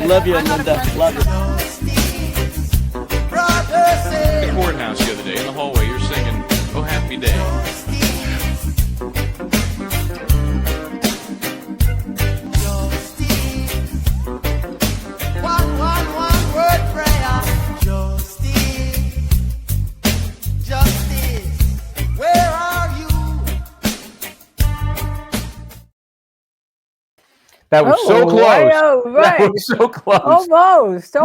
Love you, Linda. Love you. The courthouse the other day in the hallway, you're singing "Oh Happy Day." One word prayer. Justice, where are you? That was so close. Right. That was so close. Almost.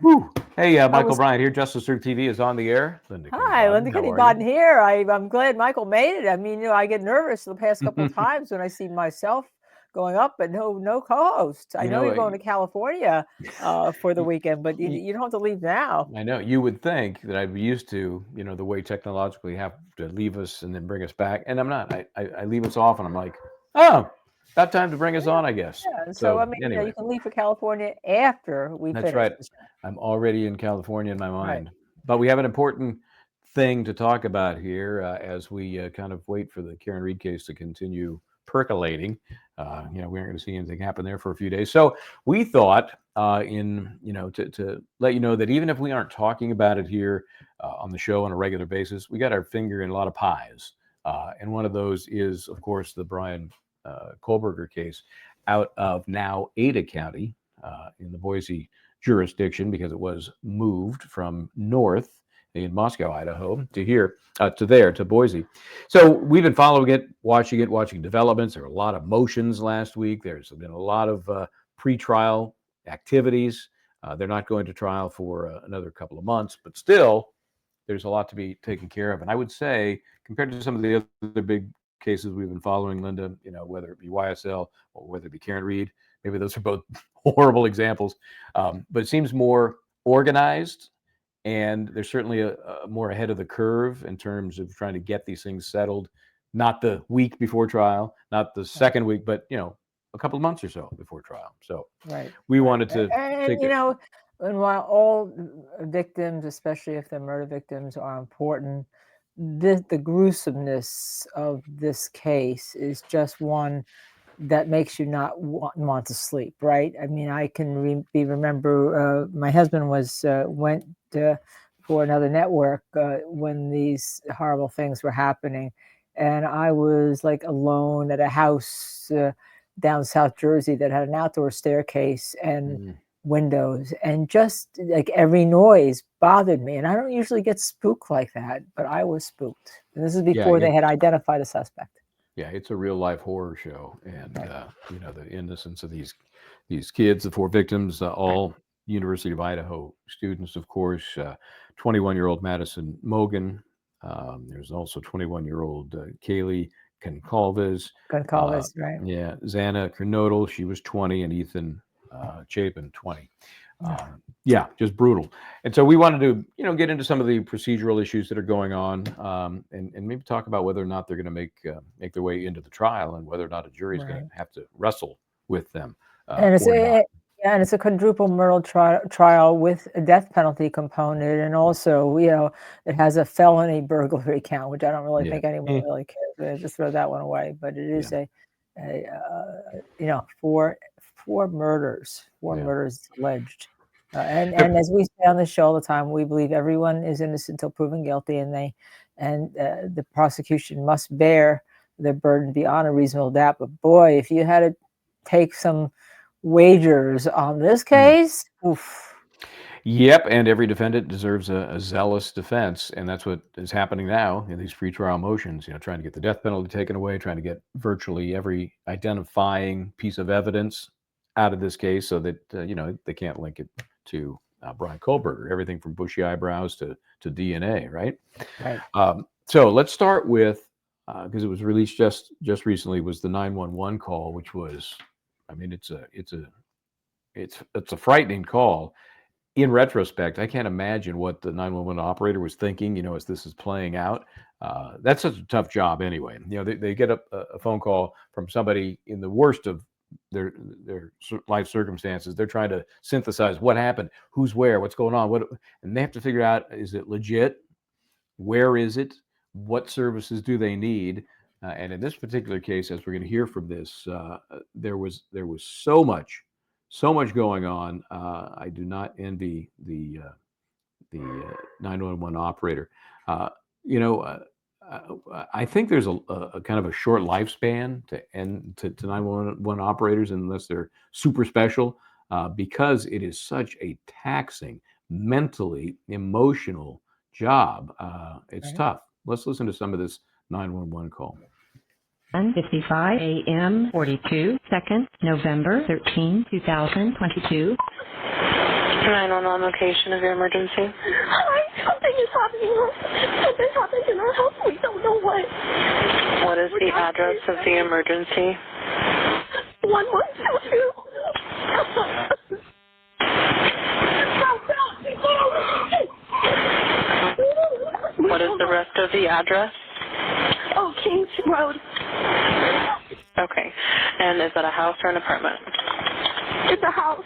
Woo. Hey, Michael Bryant here. Justice Circle TV is on the air. Linda Hi, Linda how are Kenny-Bodden you? here. I'm glad Michael made it. I mean, I get nervous the past couple of times when I see myself going up, but no co-host. I know you're going to California for the weekend, but you don't have to leave now. I know. You would think that I'd be used to, the way technologically you have to leave us and then bring us back, and I'm not. I leave us off, and I'm like, oh, about time to bring us on, I guess. Yeah, so I mean, anyway. you can leave for California after we finish. That's right. I'm already in California in my mind. Right. But we have an important thing to talk about here as we kind of wait for the Karen Read case to continue percolating. We aren't going to see anything happen there for a few days. So we thought to let you know that even if we aren't talking about it here on the show on a regular basis, we got our finger in a lot of pies. And one of those is, of course, the Brian Kohlberger case out of now Ada County in the Boise jurisdiction, because it was moved from north in Moscow, Idaho, to here, to Boise. So we've been following it, watching developments. There were a lot of motions last week. There's been a lot of pre-trial activities. They're not going to trial for another couple of months, but still, there's a lot to be taken care of. And I would say, compared to some of the other big cases we've been following, Linda, whether it be YSL or whether it be Karen Read, maybe those are both horrible examples, but it seems more organized, and they're certainly a more ahead of the curve in terms of trying to get these things settled, not the week before trial, not the second week, but a couple of months or so before trial. So we wanted to and while all victims, especially if they're murder victims, are important, the gruesomeness of this case is just one that makes you not want to sleep, right? I mean, I can remember my husband went for another network when these horrible things were happening, and I was like alone at a house down South Jersey that had an outdoor staircase and windows, and just like every noise bothered me. And I don't usually get spooked like that, but I was spooked. And this is before they had identified a suspect. Yeah, it's a real life horror show, and the innocence of these kids, the four victims, all University of Idaho students, of course. 21-year-old Madison Mogan. There's also 21-year-old Kaylee Goncalves. Right? Yeah, Xana Kernodle, she was 20, and Ethan Chapin, 20. Just brutal. And so we wanted to, get into some of the procedural issues that are going on, and maybe talk about whether or not they're going to make their way into the trial, and whether or not a jury is going to have to wrestle with them. And it's a quadruple murder trial with a death penalty component, and also, it has a felony burglary count, which I don't really think anyone really cares. Just throw that one away. But it is four murders alleged. And as we say on the show all the time, we believe everyone is innocent until proven guilty, and the prosecution must bear their burden beyond a reasonable doubt. But boy, if you had to take some wagers on this case, oof. Yep, and every defendant deserves a zealous defense, and that's what is happening now in these pretrial motions. Trying to get the death penalty taken away, trying to get virtually every identifying piece of evidence out of this case, so that they can't link it to Brian Kohlberger. Everything from bushy eyebrows to DNA, right? Right. So let's start with because it was released just recently, was the 911 call, which was, I mean, it's a frightening call. In retrospect, I can't imagine what the 911 operator was thinking, as this is playing out. That's such a tough job anyway. They get a phone call from somebody in the worst of their life circumstances. They're trying to synthesize what happened, who's where, what's going on, and they have to figure out, is it legit? Where is it? What services do they need? And in this particular case, as we're going to hear from this, there was so much so much going on. I do not envy the 911 operator. Uh, you know, I think there's a kind of a short lifespan to 911 operators unless they're super special, because it is such a taxing, mentally, emotional job. It's Right. tough. Let's listen to some of this 911 call. 10:55 a.m. 42 seconds, November 13, 2022. 911 location of your emergency. Hi, something is happening. Something happened in our house. We don't know what. What is the address of the emergency? 1122. What is the rest of the address? Oh, Kings Road. Okay. And is that a house or an apartment? It's a house.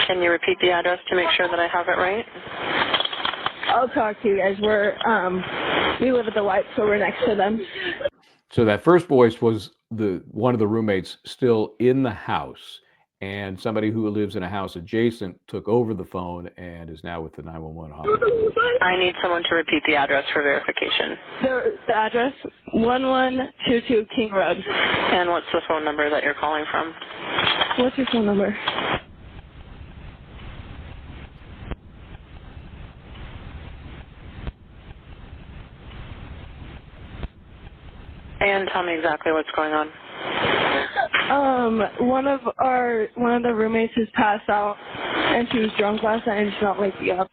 Can you repeat the address to make sure that I have it right? I'll talk to you guys. We live at the White, so we're next to them. So that first voice was one of the roommates still in the house, and somebody who lives in a house adjacent took over the phone and is now with the 911 operator. I need someone to repeat the address for verification. The address, 1122 King Road. And what's the phone number that you're calling from? What's your phone number? And tell me exactly what's going on. One of the roommates has passed out, and she was drunk last night, and she's not waking up.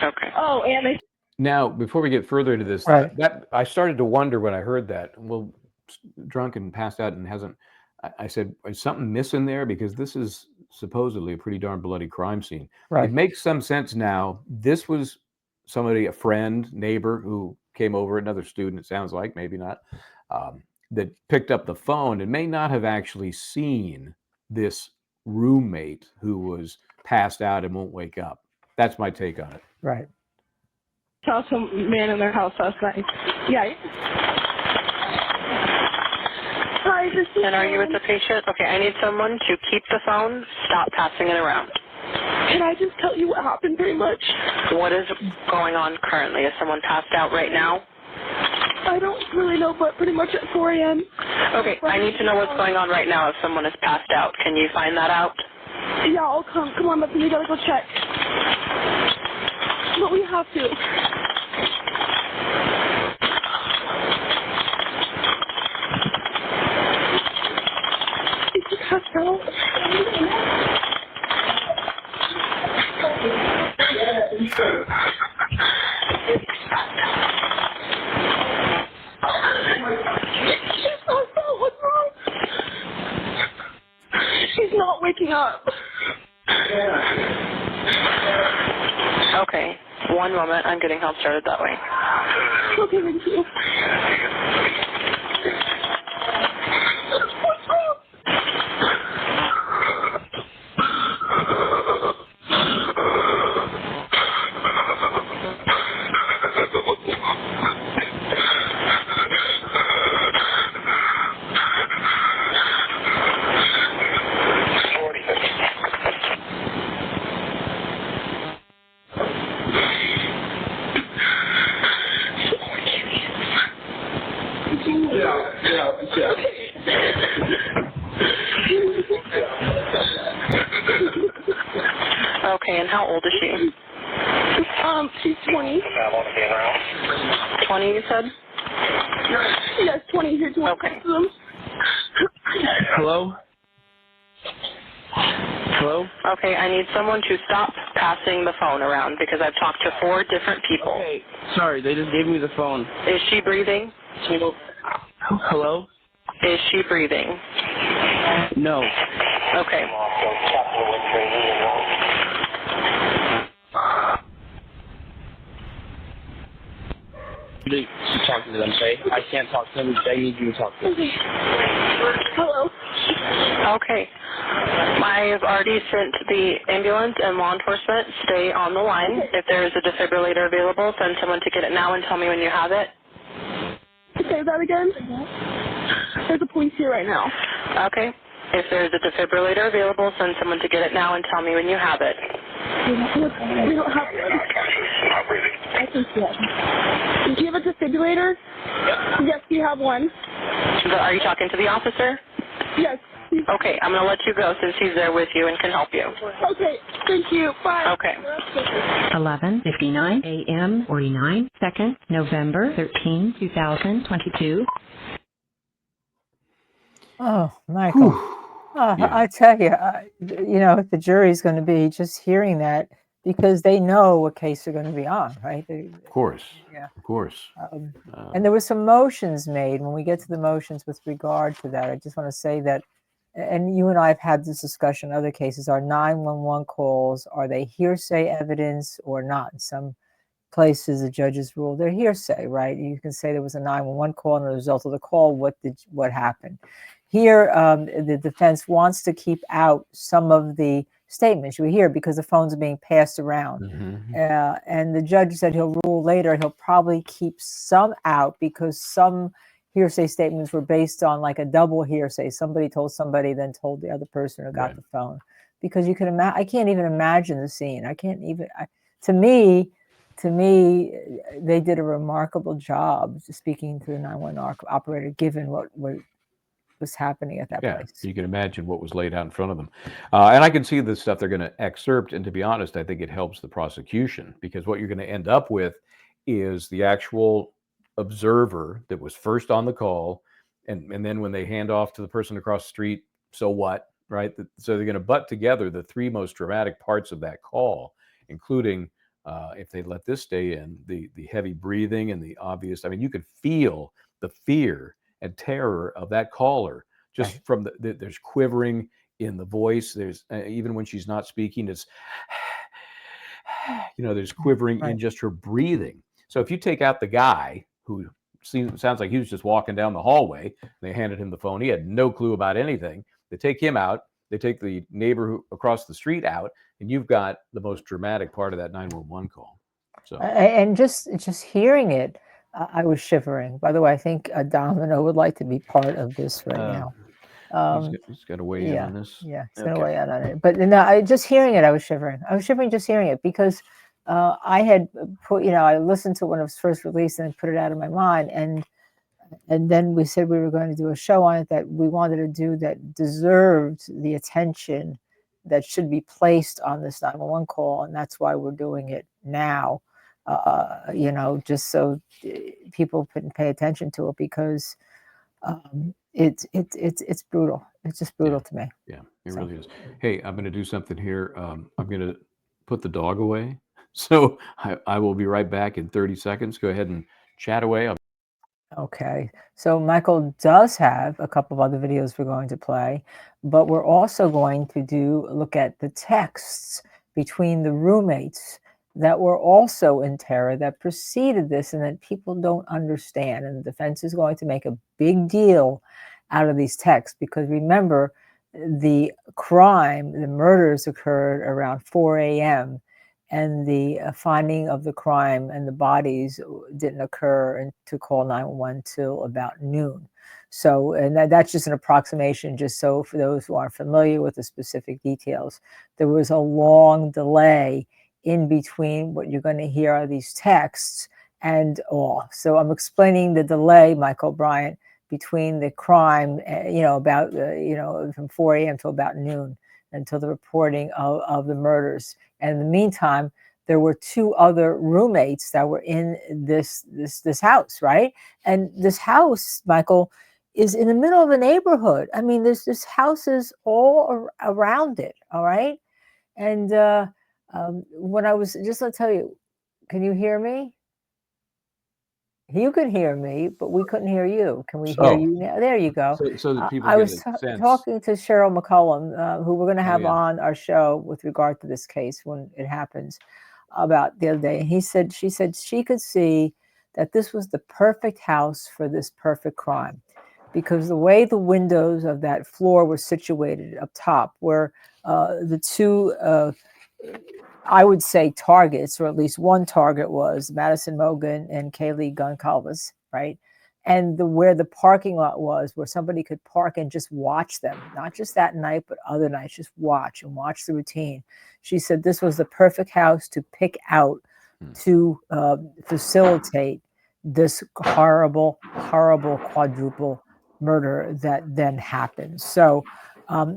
Okay. Oh, and they. Now, before we get further into this, Right. that I started to wonder when I heard that. Well, drunk and passed out and hasn't. I said, is something missing there? Because this is supposedly a pretty darn bloody crime scene. Right. It makes some sense now. This was somebody, a friend, neighbor who came over, another student, it sounds like, maybe not, that picked up the phone and may not have actually seen this roommate who was passed out and won't wake up. That's my take on it. Right. Saw some man in their house last night. Yeah. Hi, this is. And are you with the patient? Okay, I need someone to keep the phone, stop passing it around. Can I just tell you what happened pretty much? What is going on currently? Is someone passed out right now? I don't really know, but pretty much at 4 a.m. Okay, I need to know what's going on right now if someone is passed out. Can you find that out? Yeah, I'll come. Come on, but we gotta go check. But we have to. Is he passed out? What's wrong? She's not waking up. Okay, one moment. I'm getting help started that way. Okay, thank you. What's wrong? Okay, and how old is she? She's 20. 20, you said? Yes, 20. Here's one Okay. of them. Hello? Hello? Okay, I need someone to stop passing the phone around because I've talked to 4 different people. Okay, sorry, they just gave me the phone. Is she breathing? Hello? Is she breathing? No. Okay. You talk to them, okay? I can't talk to them. I need you to talk to them. Okay. Hello. Okay. I've already sent the ambulance and law enforcement. Stay on the line. If there is a defibrillator available, send someone to get it now and tell me when you have it. Say that again. There's a police here right now. Okay. If there's a defibrillator available, send someone to get it now and tell me when you have it. We don't have one. I think yes. Do you have a defibrillator? Yes, you have one. Are you talking to the officer? Yes. Okay, I'm going to let you go since he's there with you and can help you. Okay, thank you. Bye. Okay. 11:59 a.m. 49 seconds, November 13, 2022. Oh, Michael. Yeah. I tell you, the jury's going to be just hearing that because they know what case they're going to be on, right? Of course. Yeah. Of course. And there were some motions made. When we get to the motions with regard to that, I just want to say that, and you and I have had this discussion in other cases, are 911 calls, are they hearsay evidence or not? In some places, the judges rule they're hearsay, right? You can say there was a 911 call, and as a result of the call, what happened? Here, the defense wants to keep out some of the statements you hear because the phones are being passed around. And the judge said he'll rule later. He'll probably keep some out because some hearsay statements were based on like a double hearsay. Somebody told somebody, then told the other person who got the phone. Because you can imagine, I can't even imagine the scene. I can't even. To me, they did a remarkable job speaking to the 911 operator, given what was happening at that place. You can imagine what was laid out in front of them. And I can see the stuff they're going to excerpt. And to be honest, I think it helps the prosecution because what you're going to end up with is the actual observer that was first on the call. And then when they hand off to the person across the street, so what, right? So they're going to butt together the three most dramatic parts of that call, including, if they let this stay in, the heavy breathing and the obvious, I mean, you could feel the fear and terror of that caller just from there's quivering in the voice. There's even when she's not speaking, it's there's quivering in just her breathing. So if you take out the guy who sounds like he was just walking down the hallway, they handed him the phone, he had no clue about anything. They take him out, they take the neighbor across the street out, and you've got the most dramatic part of that 911 call. So and just hearing it, I was shivering. By the way, I think Domino would like to be part of this right now. He's got to weigh in on this. Yeah, he's going to weigh in on it. But no, just hearing it, I was shivering. I was shivering just hearing it because I had put, I listened to when it was first released and put it out of my mind. And then we said we were going to do a show on it that we wanted to do that deserved the attention that should be placed on this 911 call. And that's why we're doing it now. Just so people can pay attention to it because it's brutal. It's just brutal to me. Yeah, it really is. Hey, I'm going to do something here. I'm going to put the dog away. So I will be right back in 30 seconds. Go ahead and chat away. Okay, so Michael does have a couple of other videos we're going to play, but we're also going to look at the texts between the roommates that were also in terror that preceded this and that people don't understand. And the defense is going to make a big deal out of these texts because remember, the murders occurred around 4 a.m. and the finding of the crime and the bodies didn't occur and to call 911 till about noon. So, and that's just an approximation, just so for those who aren't familiar with the specific details, there was a long delay in between what you're going to hear are these texts and all. So I'm explaining the delay, Michael Bryant, between the crime, about, from 4 a.m. to about noon until the reporting of the murders. And in the meantime, there were two other roommates that were in this house, right? And this house, Michael, is in the middle of a neighborhood. I mean, there's houses all around it, all right? And when I was, just to tell you, can you hear me? You could hear me, but we couldn't hear you. Can we hear you now? There you go. So that people I get was a sense. talking to Cheryl McCullum, who we're going to have yeah. on our show with regard to this case when it happens, about the other day. And she said she could see that this was the perfect house for this perfect crime because the way the windows of that floor were situated up top were the two I would say targets, or at least one target was Madison Mogan and Kaylee Goncalves, right? and where the parking lot was, where somebody could park and just watch them, not just that night, but other nights, just watch the routine. She said this was the perfect house to pick out to facilitate this horrible, horrible quadruple murder that then happened. So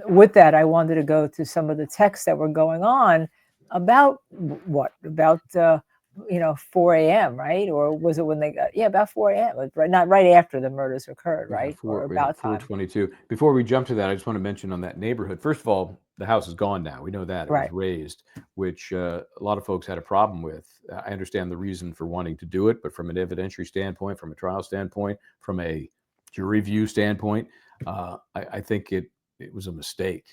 with that, I wanted to go to some of the texts that were going on about what? About 4 a.m., right? Or was it when they got, about 4 a.m., right? Not right after the murders occurred, right? Or about time. 4:22. Before we jump to that, I just want to mention on that neighborhood. First of all, the house is gone now. We know that it was Right. razed, which a lot of folks had a problem with. I understand the reason for wanting to do it, but from an evidentiary standpoint, from a trial standpoint, from a jury view standpoint, I think it was a mistake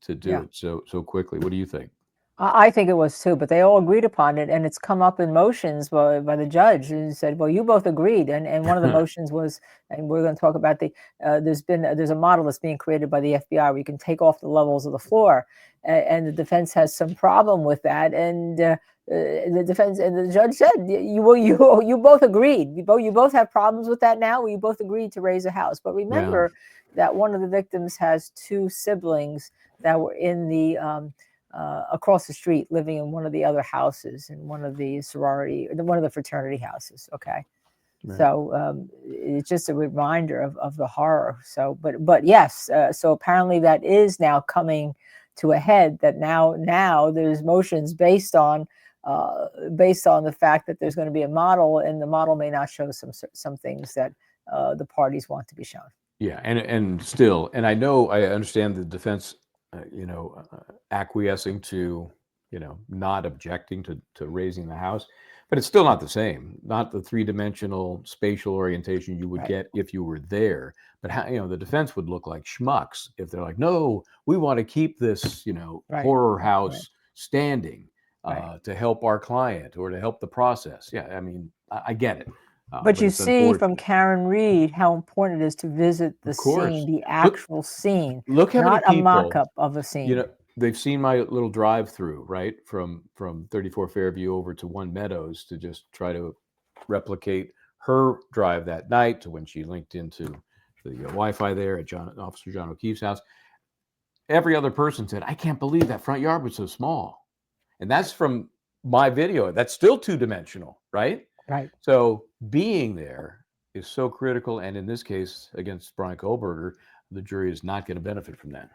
to do it so quickly. What do you think? I think it was too, but they all agreed upon it, and it's come up in motions by the judge, and said, "Well, you both agreed." And one of the motions was, and we're going to talk about there's a model that's being created by the FBI where you can take off the levels of the floor, and the defense has some problem with that, and the defense and the judge said, "You both agreed. You both have problems with that now. You both agreed to raise a house." But remember that one of the victims has two siblings that were in the across the street, living in one of the other houses, in one of the fraternity houses. Okay. Right. So it's just a reminder of the horror. So, but yes, so apparently that is now coming to a head, that now there's motions based on the fact that there's going to be a model, and the model may not show some things that the parties want to be shown. Yeah. And still, and I understand the defense acquiescing to, not objecting to raising the house, but it's still not the same, not the three-dimensional spatial orientation you would get if you were there. But how, the defense would look like schmucks if they're like, no, we want to keep this, horror house standing to help our client or to help the process. Yeah, I mean, I get it. But you see from Karen Reed how important it is to visit the scene, the actual scene, look how not many people, a mock-up of a scene. They've seen my little drive-through, right, from 34 Fairview over to One Meadows to just try to replicate her drive that night to when she linked into the Wi-Fi there at Officer John O'Keefe's house. Every other person said, "I can't believe that front yard was so small," and that's from my video. That's still two-dimensional, right? Right. So being there is so critical, and in this case, against Brian Kohlberger, the jury is not going to benefit from that.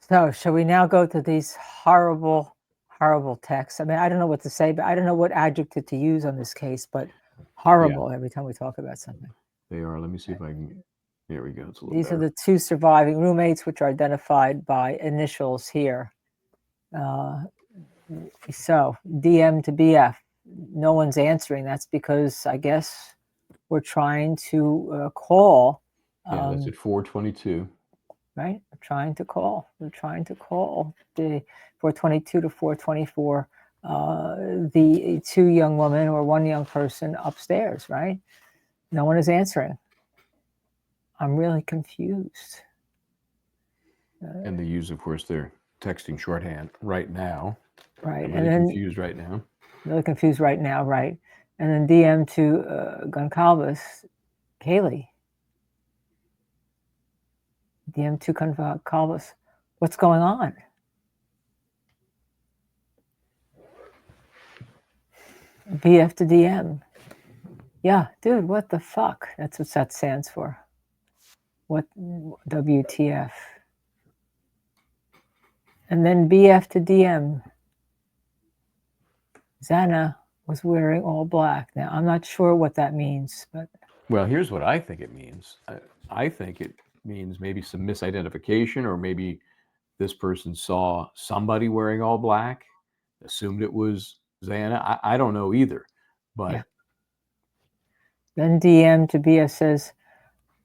So, shall we now go to these horrible, horrible texts? I mean, I don't know what to say, but I don't know what adjective to use on this case, but horrible every time we talk about something. They are. Let me see if I can. Here we go. It's a little These better. are the two surviving roommates, which are identified by initials here. So, DM to BF. No one's answering. That's because I guess we're trying to call. That's at 4:22. Right? We're trying to call the 422 to 424, the two young women or one young person upstairs, right? No one is answering. I'm really confused. And they use, of course, their texting shorthand right now. Right. I'm really confused right now. Really confused right now, right? And then DM to Goncalves, Kaylee. DM to Goncalves, what's going on? BF to DM. Yeah, dude, what the fuck? That's what that stands for. What WTF? And then BF to DM. Xana was wearing all black. Now, I'm not sure what that means, but. Well, here's what I think it means. I think it means maybe some misidentification, or maybe this person saw somebody wearing all black, assumed it was Xana. I don't know either, but. Yeah. Then DM to BF says,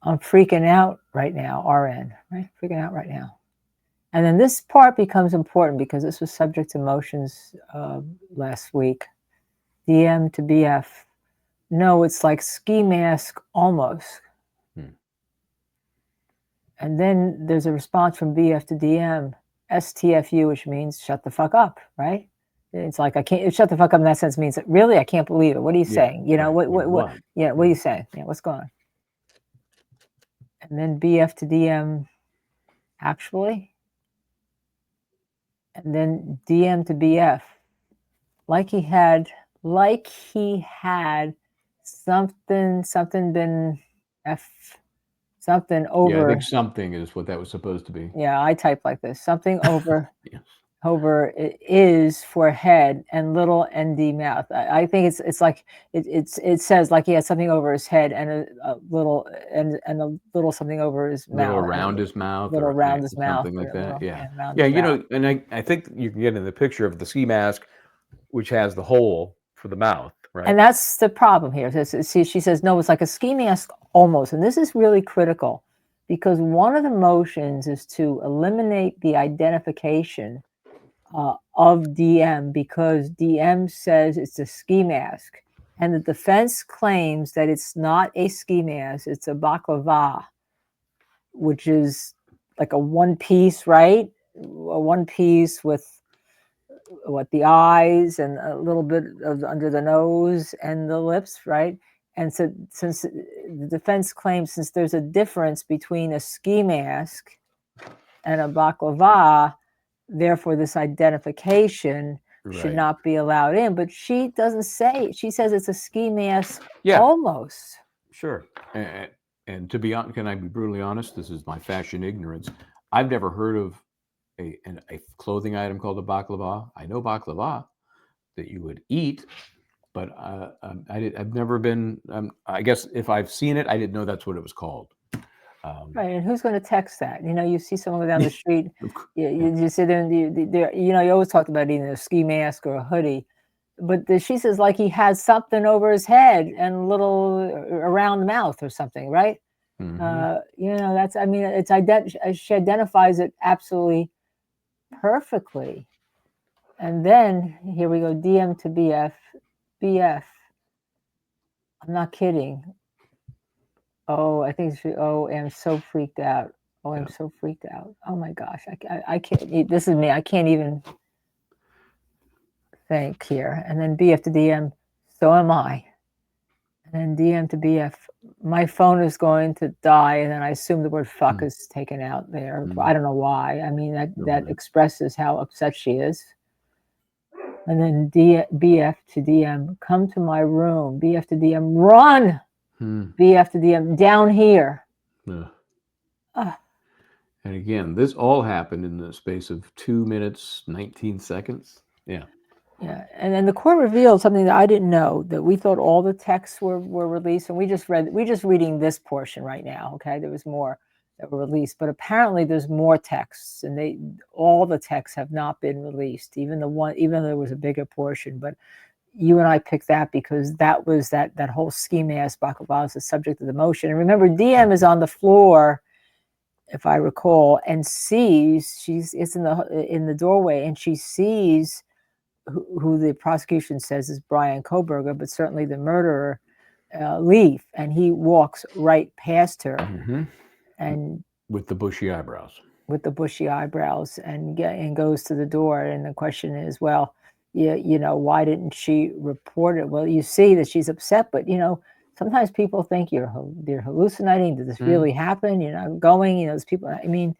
I'm freaking out right now, RN, right? Freaking out right now. And then this part becomes important because this was subject to motions last week. DM to BF. No, it's like ski mask almost. And then there's a response from BF to DM, STFU, which means shut the fuck up, right? It's like, I can't shut the fuck up in that sense means that, really, I can't believe it. What are you saying? You know, right. what, yeah, what are you saying? Yeah, what's going on? And then BF to DM, actually. And then DM to BF. Like he had something been something Yeah, I over. think something is what that was supposed to be. Yeah, I type like this. Something over. Yes. Over is for head and little ND mouth. I think it's like it says like he has something over his head and a little and a little something over his mouth. Little around his mouth, Little or around his mouth, something like that. Yeah, around yeah. his You mouth. know, and I think you can get in the picture of the ski mask, which has the hole for the mouth, right? And that's the problem here. See, she says, no, it's like a ski mask almost. And this is really critical because one of the motions is to eliminate the identification of DM because DM says it's a ski mask. And the defense claims that it's not a ski mask, it's a baklava, which is like a one piece, right? A one piece with the eyes and a little bit of under the nose and the lips, right? And so since the defense claims since there's a difference between a ski mask and a baklava, therefore this identification should not be allowed in. But she doesn't say. She says it's a ski mask almost. Sure. And to be honest, can I be brutally honest? This is my fashion ignorance. I've never heard of a clothing item called a baklava. I know baklava that you would eat, but I've never been. I guess if I've seen it, I didn't know that's what it was called. Right, and who's going to text that? You know, you see someone go down the street, you sit there, and you know, you always talk about either a ski mask or a hoodie, but she says like he has something over his head and a little around the mouth or something, right? Mm-hmm. You know, that's, I mean, it's she identifies it absolutely perfectly. And then here we go, DM to BF. BF, I'm not kidding. Oh, I think I'm so freaked out. Oh, I'm so freaked out. Oh my gosh, I can't. This is me. I can't even think here. And then BF to DM. So am I. And then DM to BF. My phone is going to die, and then I assume the word "fuck" is taken out there. I don't know why. I mean that expresses how upset she is. And then BF to DM. Come to my room. BF to DM. Run. BF to DM. Down here. And again, this all happened in the space of 2 minutes, 19 seconds. Yeah. Yeah. And then the court revealed something that I didn't know, that we thought all the texts were released. And we're just reading this portion right now. Okay. There was more that were released, but apparently there's more texts, and all the texts have not been released, even though there was a bigger portion. But you and I picked that because that was that whole ski mask baklava is the subject of the motion. And remember, DM is on the floor, if I recall, and sees it's in the doorway, and she sees who the prosecution says is Brian Koberger, but certainly the murderer, leave, and he walks right past her, and with the bushy eyebrows. And goes to the door. And the question is, well, you know, why didn't she report it? Well, you see that she's upset, but you know, sometimes people think you're hallucinating. Did this really happen? You're not going. You know, those people. I mean,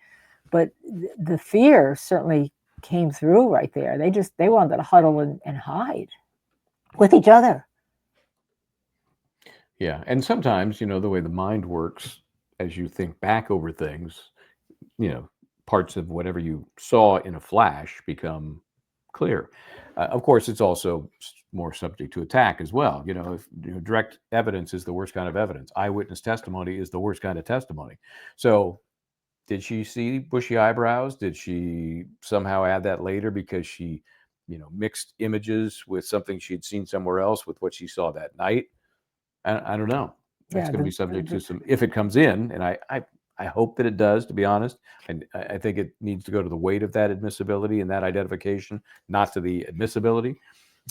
but the fear certainly came through right there. They wanted to huddle and hide with each other. Yeah, and sometimes, you know, the way the mind works, as you think back over things, you know, parts of whatever you saw in a flash become clear. Of course, it's also more subject to attack as well. You know, direct evidence is the worst kind of evidence. Eyewitness testimony is the worst kind of testimony. So did she see bushy eyebrows? Did she somehow add that later because she, you know, mixed images with something she'd seen somewhere else with what she saw that night? I don't know. That's going to be subject to some, if it comes in, and I hope that it does, to be honest. And I think it needs to go to the weight of that admissibility and that identification, not to the admissibility.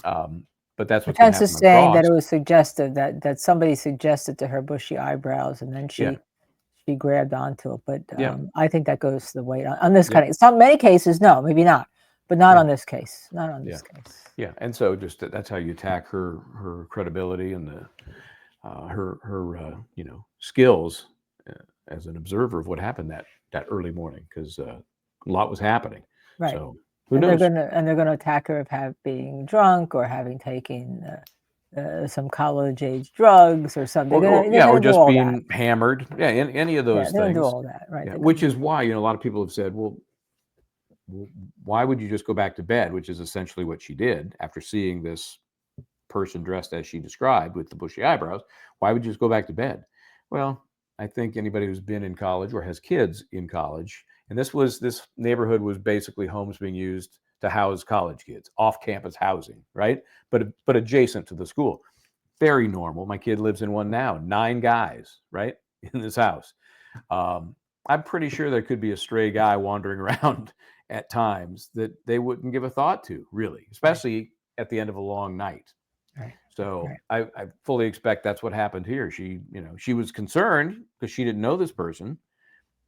But that's what's going to happen. Defense is saying that it was suggestive, that somebody suggested to her bushy eyebrows, and then she grabbed onto it. But I think that goes to the weight on this kind of. Some many cases, no, maybe not. but not Yeah. on this case. Not on this case. Yeah, and so just that's how you attack her credibility and her skills as an observer of what happened that early morning, because a lot was happening. Right. So who And knows? they're gonna attack her of being drunk or having taken some college age drugs or something. They're Or gonna do just all that. being hammered. Yeah, any of Yeah, those they're gonna do things. all that, right? Yeah, They're which gonna- is why a lot of people have said, well, why would you just go back to bed, which is essentially what she did after seeing this person dressed as she described with the bushy eyebrows. Why would you just go back to bed? Well, I think anybody who's been in college or has kids in college, and this neighborhood was basically homes being used to house college kids, off-campus housing, right? But adjacent to the school. Very normal. My kid lives in one now. 9 guys, right, in this house. I'm pretty sure there could be a stray guy wandering around at times that they wouldn't give a thought to, really, especially at the end of a long night. Right. So Right. I fully expect that's what happened here. She was concerned because she didn't know this person,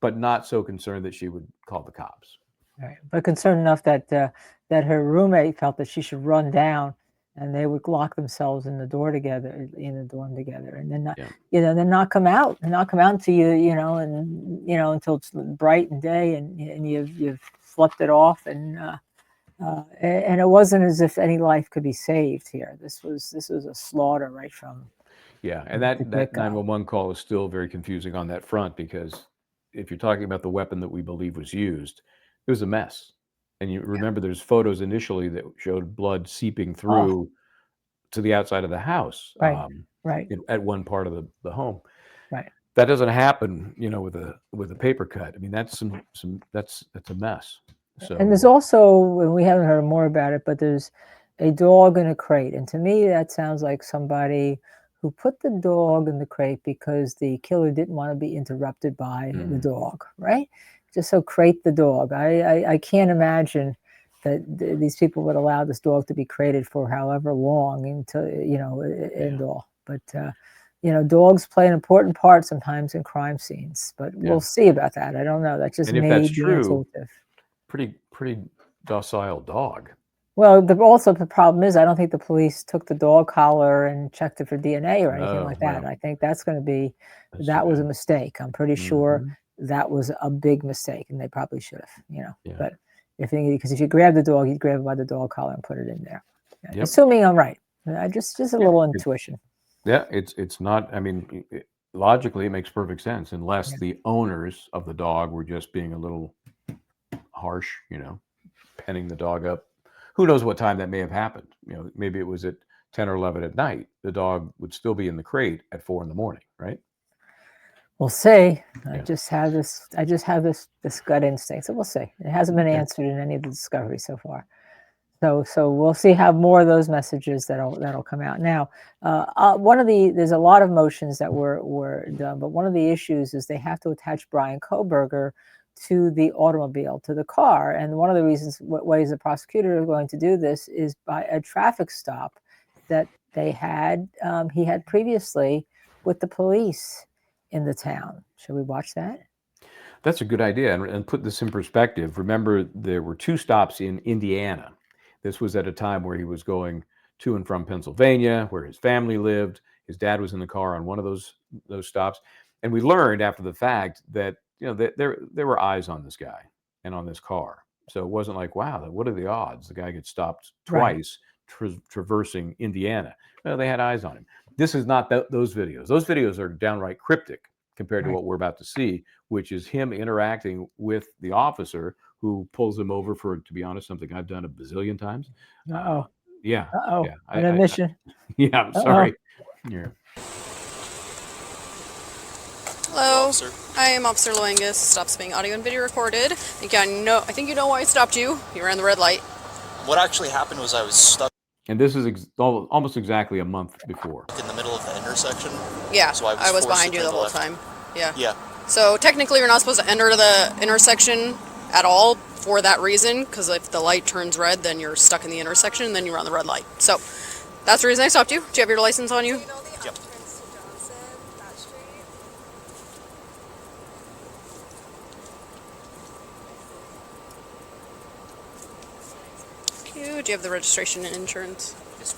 but not so concerned that she would call the cops. Right. But concerned enough that that her roommate felt that she should run down, and they would lock themselves in the dorm together, and then not, Yeah. then not come out, until until it's bright and day, and you've slept it off, and it wasn't as if any life could be saved here. This was a slaughter right from. Yeah, and the that get-go. 911 call is still very confusing on that front, because if you're talking about the weapon that we believe was used, it was a mess. And you remember there's photos initially that showed blood seeping through to the outside of the house, Right. Right. at one part of the home. Right. That doesn't happen, with a paper cut. I mean, that's a mess. So And there's also, and we haven't heard more about it, but there's a dog in a crate. And to me, that sounds like somebody who put the dog in the crate because the killer didn't want to be interrupted by the dog, right? Just so crate the dog. I can't imagine that these people would allow this dog to be crated for however long and all. But, dogs play an important part sometimes in crime scenes, but we'll see about that. I don't know. That just and if may that's be true, intuitive. pretty docile dog. Well, also the problem is I don't think the police took the dog collar and checked it for DNA or anything Oh, like that. well. I think that's going to be, That's that too was a bad. mistake. I'm pretty sure Mhm. that was a big mistake, and they probably should have, Yeah. But because if you grab the dog, you'd grab it by the dog collar and put it in there. Yep. Assuming I'm right. Just a little intuition. Yeah, it's not. I mean, logically, it makes perfect sense, unless the owners of the dog were just being a little harsh, penning the dog up. Who knows what time that may have happened? Maybe it was at 10 or 11 at night. The dog would still be in the crate at 4 in the morning, right? We'll see. I Yeah. just have this gut instinct. So we'll see. It hasn't been answered in any of the discoveries so far. So we'll see how more of those messages that'll come out. Now, there's a lot of motions that were done, but one of the issues is they have to attach Brian Koberger to the automobile, to the car. And one of the ways the prosecutor is going to do this is by a traffic stop that he had previously with the police in the town. Should we watch that? That's a good idea. And put this in perspective. Remember, there were 2 stops in Indiana. This was at a time where he was going to and from Pennsylvania, where his family lived. His dad was in the car on one of those stops. And we learned after the fact that, that there were eyes on this guy and on this car. So it wasn't like, wow, what are the odds? The guy gets stopped twice traversing Indiana. No, they had eyes on him. This is not those videos. Those videos are downright cryptic compared to what we're about to see, which is him interacting with the officer who pulls him over for, to be honest, something I've done a bazillion times. Uh-oh. Yeah. Uh-oh. Yeah. An admission. Yeah, I'm sorry. Yeah. Hello, I am Officer Loangus. Stops being audio and video recorded. I think you know why I stopped you. You ran the red light. What actually happened was I was stuck And this is almost exactly a month before. in the middle of the intersection. Yeah, So I was forced behind to you the turn whole left. time. Yeah. Yeah. So technically you're not supposed to enter the intersection at all for that reason, because if the light turns red, then you're stuck in the intersection, and then you run the red light. So that's the reason I stopped you. Do you have your license on you? Yep. Do you have the registration and insurance? Yes.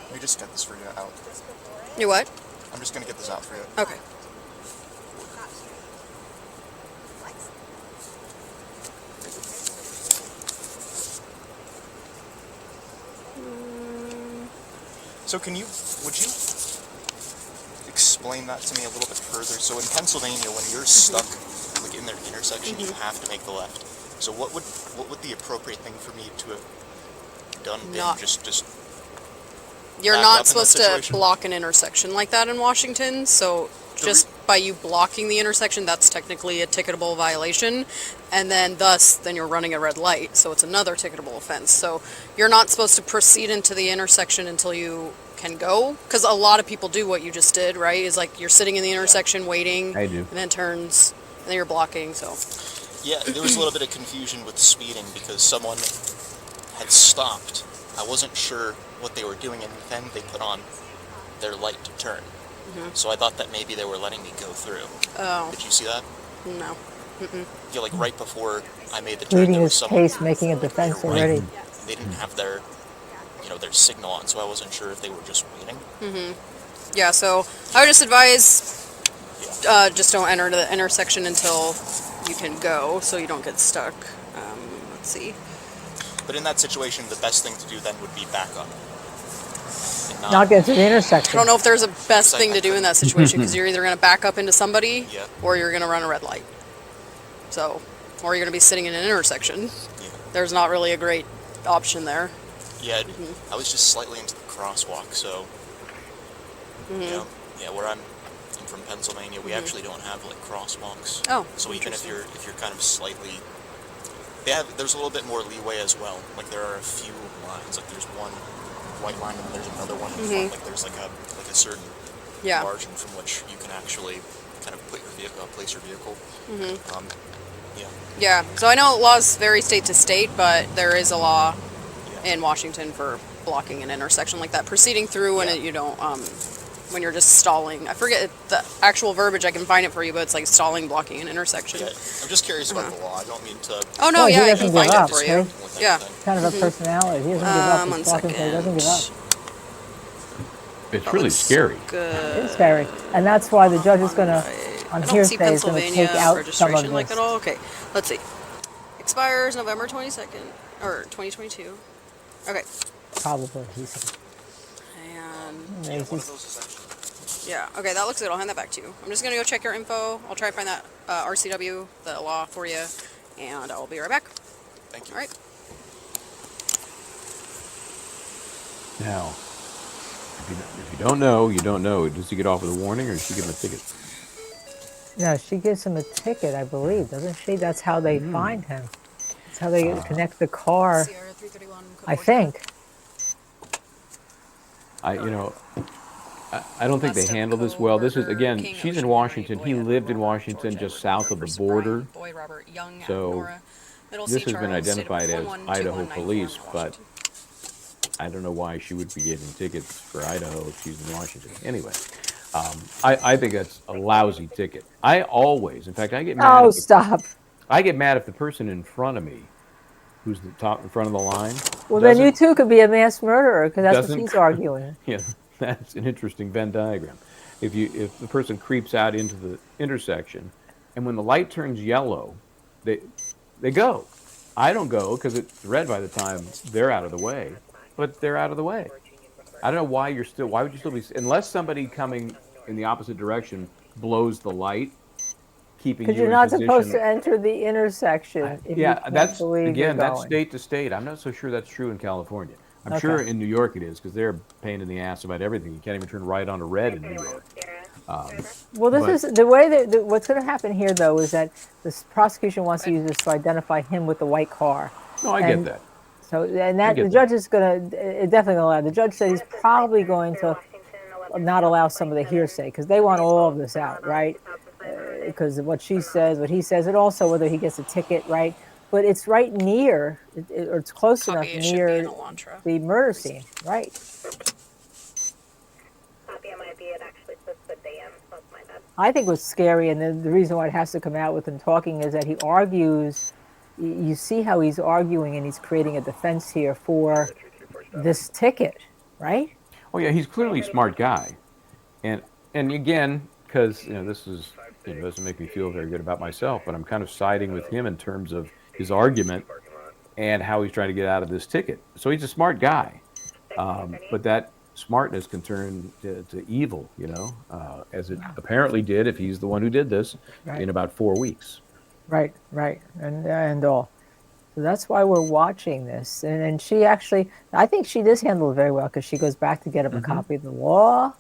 Let me just get this for you out. You what? I'm just gonna get this out for you. Okay. So would you explain that to me a little bit further? So in Pennsylvania, when you're stuck like in their intersection, you have to make the left. So what would the appropriate thing for me to have done been? Just You're back up not in that supposed to situation? block an intersection like that in Washington, so just by you blocking the intersection, that's technically a ticketable violation, and then you're running a red light, so it's another ticketable offense. So you're not supposed to proceed into the intersection until you can go, because a lot of people do what you just did, right? Is like you're sitting in the intersection waiting, I do. and then turns, and then you're blocking, so. Yeah, there was a little bit of confusion with speeding because someone had stopped. I wasn't sure what they were doing, and then they put on their light to turn. So I thought that maybe they were letting me go through. Oh. Did you see that? No. Yeah, like right before I made the turn, Reading there was his someone case, making a defense to your right. already. They didn't have their signal on, so I wasn't sure if they were just waiting. Yeah, so I would just advise, just don't enter the intersection until you can go, so you don't get stuck. Let's see. But in that situation, the best thing to do then would be back up. And Not get to the I intersection. don't know if there's a best thing to do in that situation, because you're either going to back up into somebody, Yeah. or you're going to run a red light. So, or you're going to be sitting in an intersection. Yeah. There's not really a great option there. Yeah, I was just slightly into the crosswalk, so where I'm from Pennsylvania, we actually don't have like crosswalks. Oh, so even if you're kind of slightly, there's a little bit more leeway as well. Like there are a few lines, like there's one white line and then there's another one in front. Like there's like a certain margin from which you can actually kind of put your vehicle, place your vehicle. Yeah, so I know laws vary state to state, but there is a law in Washington for blocking an intersection like that, proceeding through when you don't, when you're just stalling. I forget the actual verbiage, I can find it for you, but it's like stalling, blocking an intersection. Yeah, I'm just curious about the law. I don't mean to. Oh no, Well, he yeah, I doesn't can give find up, it for you. right? Yeah. Kind of a personality. He doesn't give up. One He's walking, so he doesn't give up. It's really scary. Good. It's scary. And that's why the judge is going to, I on don't see hearsay, is going to Pennsylvania take out some of registration this. like at all. Okay, let's see. Expires November 22nd, or 2022. Okay. Probably, he said. And Yeah, okay, that looks good. I'll hand that back to you. I'm just gonna go check your info. I'll try to find that RCW, the law for you, and I'll be right back. Thank you. All right. Now, if you don't know, you don't know. Does he get off with a warning, or does she give him a ticket? No, she gives him a ticket, I believe, doesn't she? That's how they find him. That's how they connect the car, Sierra 331, I think. I don't think they handle this well. This is, again, she's in Washington. He lived in Washington just south of the border. So this has been identified as Idaho police, but I don't know why she would be giving tickets for Idaho if she's in Washington. Anyway, I think that's a lousy ticket. I always, in fact, I get mad. Oh, stop. I get mad if the person in front of me, who's the top in front of the line. Well, then you too could be a mass murderer, because that's what he's arguing. Yeah, that's an interesting Venn diagram. If the person creeps out into the intersection, and when the light turns yellow, they go. I don't go because it's red by the time they're out of the way, but they're out of the way. I don't know why why would you still be, unless somebody coming in the opposite direction blows the light, keeping you in position. Because you're not supposed to enter the intersection. That's state to state. I'm not so sure that's true in California. I'm sure in New York it is, because they're a pain in the ass about everything. You can't even turn right onto red in New York. Well, this is the way that what's going to happen here, though, is that the prosecution wants to use this to identify him with the white car. No, I get that. So, and that the judge is going to definitely allow. The judge said he's probably going to not allow some of the hearsay, because they want all of this out, right? Because of what she says, what he says, and also whether he gets a ticket, right? But it's right near, or it's close enough near the murder scene, right? Copy, I might be. It actually puts the dam up I think what's scary, and then the reason why it has to come out with him talking, is that he argues. You see how he's arguing, and he's creating a defense here for this ticket, right? Oh yeah, he's clearly a smart guy, and again, because this is doesn't make me feel very good about myself, but I'm kind of siding with him in terms of his argument and how he's trying to get out of this ticket. So he's a smart guy, but that smartness can turn to evil, as it apparently did if he's the one who did this Right. in about 4 weeks. Right, and all. So that's why we're watching this. And she actually, I think she does handle it very well, because she goes back to get him a copy of the law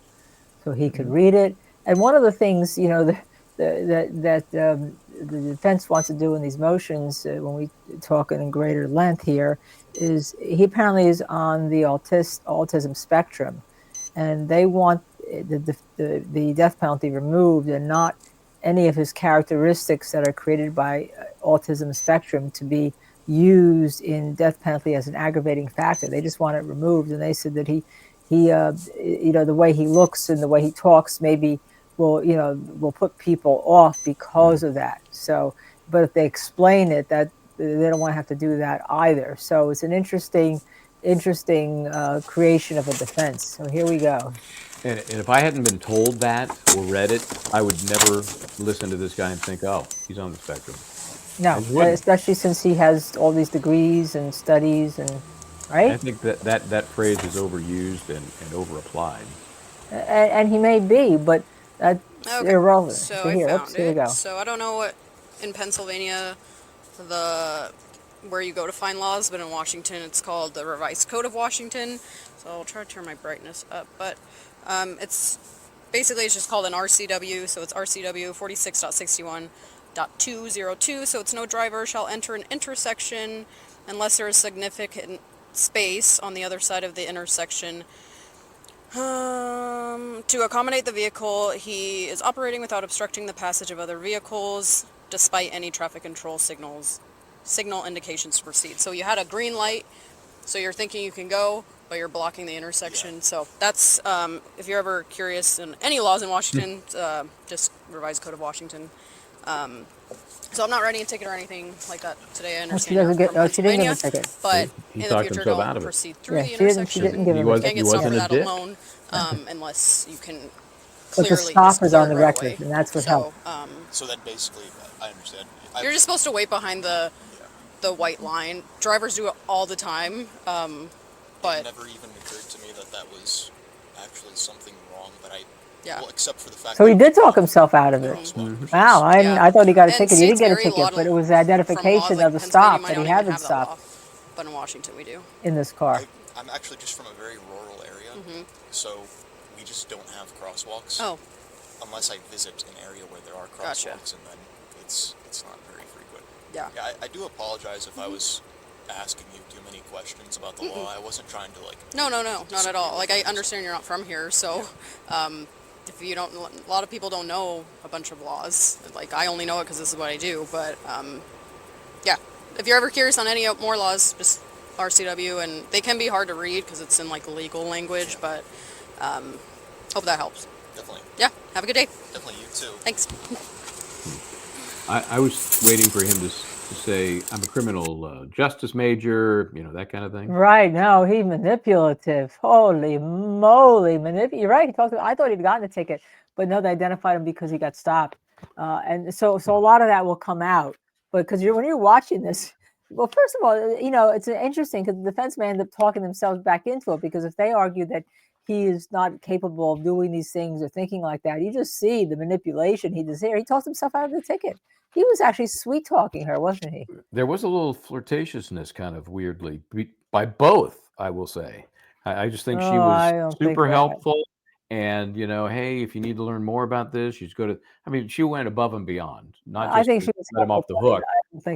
so he could read it. And one of the things, that the defense wants to do in these motions, when we talk in greater length here, is he apparently is on the autism spectrum, and they want the death penalty removed, and not any of his characteristics that are created by autism spectrum to be used in death penalty as an aggravating factor. They just want it removed, and they said that he the way he looks and the way he talks maybe will put people off because of that. So, but if they explain it, that they don't want to have to do that either. So it's an interesting creation of a defense. So here we go. And if I hadn't been told that or read it, I would never listen to this guy and think, oh, he's on the spectrum. No, I just wouldn't. especially since he has all these degrees and studies, and right. I think that phrase is overused and overapplied. And he may be, but that's irrelevant. So So I here, found here we it. go. So I don't know what in Pennsylvania where you go to find laws, but in Washington it's called the Revised Code of Washington. So I'll try to turn my brightness up, but it's just called an RCW. So it's RCW 46.61.202. So it's no driver shall enter an intersection unless there is significant space on the other side of the intersection. To accommodate the vehicle he is operating without obstructing the passage of other vehicles, despite any traffic control signal indications to proceed. So you had a green light, so you're thinking you can go, but you're blocking the intersection. Yeah. So that's, if you're ever curious in any laws in Washington, just Revised Code of Washington. So I'm not writing a ticket or anything like that today. I understand she didn't give a ticket. But He in the talked future, himself out don't of it. proceed through Yeah, the she intersection. didn't give him a You can't ticket. get stopped for wasn't a that dick. alone, unless you can But clearly the stop is clear on the right record, away. and that's what So, helped. So then basically, I understand. You're just supposed to wait behind the white line. Drivers do it all the time, but it never even occurred to me that was actually something wrong. But well, except for the fact. So he did talk himself out of it. Wow, I thought he got a ticket. He didn't get a ticket, but it was the identification of the stop that he had been stopped. But in Washington, we do. In this car. I'm actually just from a very rural area, so we just don't have crosswalks. Oh. Unless I visit an area where there are crosswalks, and then it's not very frequent. Yeah. Yeah, I do apologize if I was asking you too many questions about the law. I wasn't trying to No, not at all. Like, I understand you're not from here, so if you don't, a lot of people don't know a bunch of laws. Like, I only know it because this is what I do. But yeah, if you're ever curious on any more laws, just RCW, and they can be hard to read because it's in like legal language. But hope that helps. Definitely. Yeah. Have a good day. Definitely. You too. Thanks. I was waiting for him to say, I'm a criminal justice major, that kind of thing. Right. No, he's manipulative. Holy moly. You're right. I thought he'd gotten a ticket, but no, they identified him because he got stopped. And so a lot of that will come out. But because when you're watching this, well, first of all, it's interesting because the defense may end up talking themselves back into it, because if they argue that he is not capable of doing these things or thinking like that, you just see the manipulation he does here. He talks himself out of the ticket. He was actually sweet talking her, wasn't he? There was a little flirtatiousness, kind of weirdly, by both, I will say. I just think she was super helpful. And, hey, if you need to learn more about this, she's go to, she went above and beyond. Not just I think she was let him off the hook,